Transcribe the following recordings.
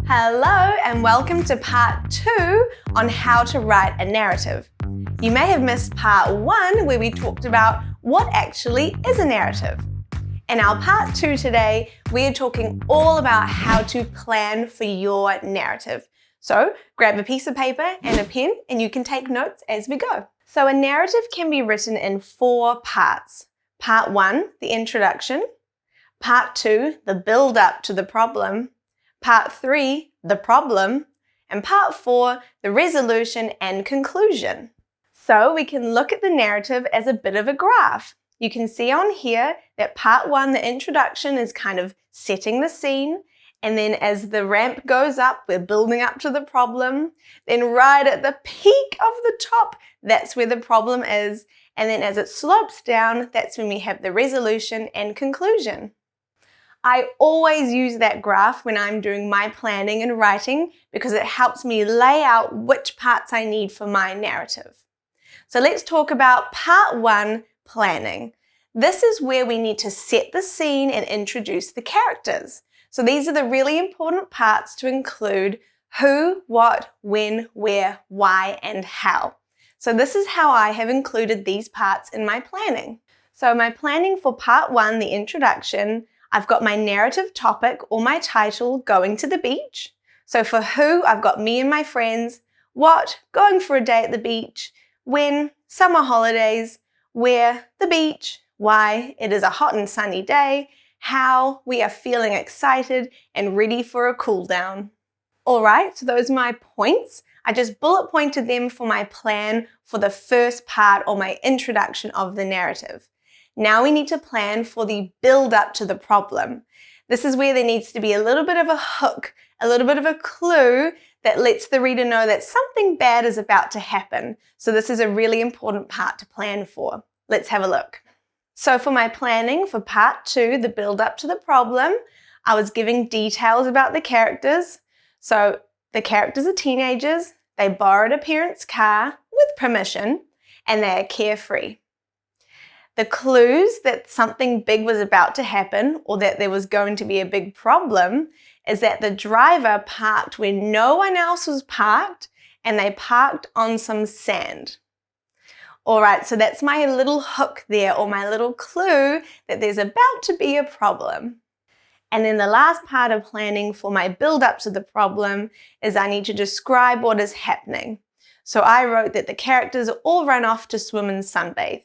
Hello and welcome to part 2 on how to write a narrative. You may have missed part 1 where we talked about what actually is a narrative. In our part 2 today, we are talking all about how to plan for your narrative. So grab a piece of paper and a pen and you can take notes as we go. So a narrative can be written in 4 parts. Part 1, the introduction. Part 2, the build up to the problem. Part 3, the problem, and Part 4, the resolution and conclusion. So we can look at the narrative as a bit of a graph. You can see on here that Part 1, the introduction, is kind of setting the scene, and then as the ramp goes up, we're building up to the problem. Then right at the peak of the top, that's where the problem is, and then as it slopes down, that's when we have the resolution and conclusion. I always use that graph when I'm doing my planning and writing because it helps me lay out which parts I need for my narrative. So let's talk about part 1, planning. This is where we need to set the scene and introduce the characters. So these are the really important parts to include who, what, when, where, why, and how. So this is how I have included these parts in my planning. So my planning for part 1, the introduction, I've got my narrative topic or my title, going to the beach. So for who, I've got me and my friends. What, going for a day at the beach. When, summer holidays. Where, the beach. Why, it is a hot and sunny day. How, we are feeling excited and ready for a cool down. All right, so those are my points. I just bullet pointed them for my plan for the first part or my introduction of the narrative. Now we need to plan for the build up to the problem. This is where there needs to be a little bit of a hook, a little bit of a clue that lets the reader know that something bad is about to happen. So this is a really important part to plan for. Let's have a look. So for my planning for part 2, the build up to the problem, I was giving details about the characters. So the characters are teenagers, they borrowed a parent's car with permission, and they are carefree. The clues that something big was about to happen or that there was going to be a big problem is that the driver parked where no one else was parked and they parked on some sand. All right, so that's my little hook there or my little clue that there's about to be a problem. And then the last part of planning for my build up to the problem is I need to describe what is happening. So I wrote that the characters all run off to swim and sunbathe.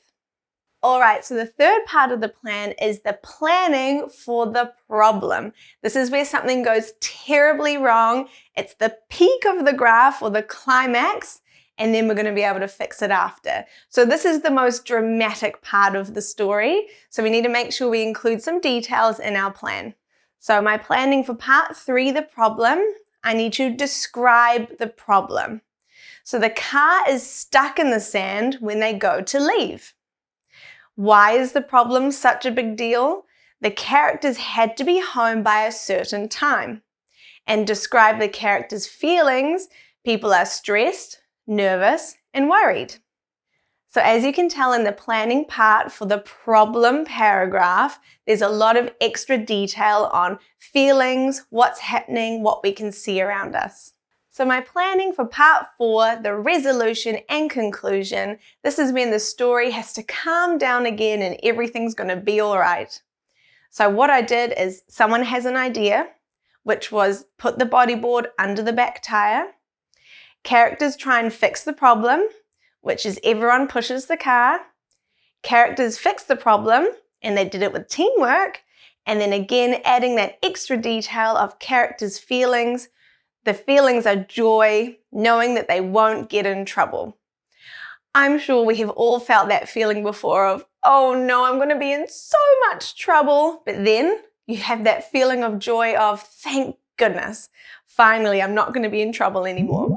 All right, so the third part of the plan is the planning for the problem. This is where something goes terribly wrong. It's the peak of the graph or the climax, and then we're going to be able to fix it after. So this is the most dramatic part of the story. So we need to make sure we include some details in our plan. So my planning for part 3, the problem, I need to describe the problem. So the car is stuck in the sand when they go to leave. Why is the problem such a big deal? The characters had to be home by a certain time. And describe the characters' feelings. People are stressed, nervous, and worried. So as you can tell in the planning part for the problem paragraph, there's a lot of extra detail on feelings, what's happening, what we can see around us. So my planning for part 4, the resolution and conclusion, this is when the story has to calm down again and everything's going to be all right. So what I did is someone has an idea, which was put the bodyboard under the back tire. Characters try and fix the problem, which is everyone pushes the car. Characters fix the problem, and they did it with teamwork. And then again, adding that extra detail of characters' feelings. The feelings are joy, knowing that they won't get in trouble. I'm sure we have all felt that feeling before of, oh no, I'm going to be in so much trouble. But then you have that feeling of joy of, thank goodness, finally, I'm not going to be in trouble anymore.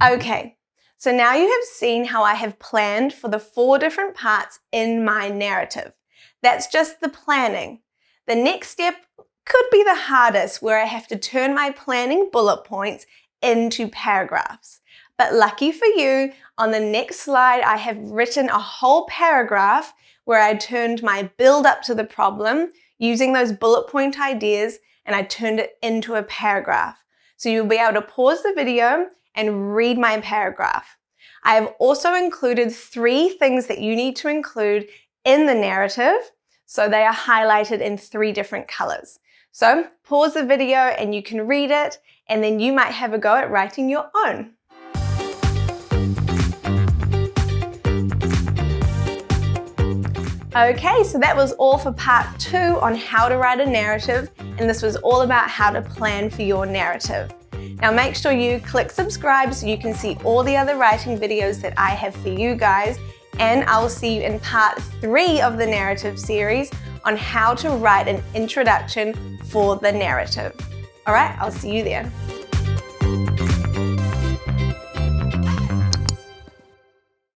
Okay, so now you have seen how I have planned for the 4 different parts in my narrative. That's just the planning. The next step could be the hardest, where I have to turn my planning bullet points into paragraphs. But lucky for you, on the next slide, I have written a whole paragraph where I turned my build up to the problem using those bullet point ideas, and I turned it into a paragraph. so you'll be able to pause the video and read my paragraph. I have also included 3 things that you need to include in the narrative, so they are highlighted in 3 different colors. So pause the video and you can read it, and then you might have a go at writing your own. Okay, so that was all for part 2 on how to write a narrative, and this was all about how to plan for your narrative. Now make sure you click subscribe so you can see all the other writing videos that I have for you guys, and I will see you in part 3 of the narrative series on how to write an introduction for the narrative. All right, I'll see you there.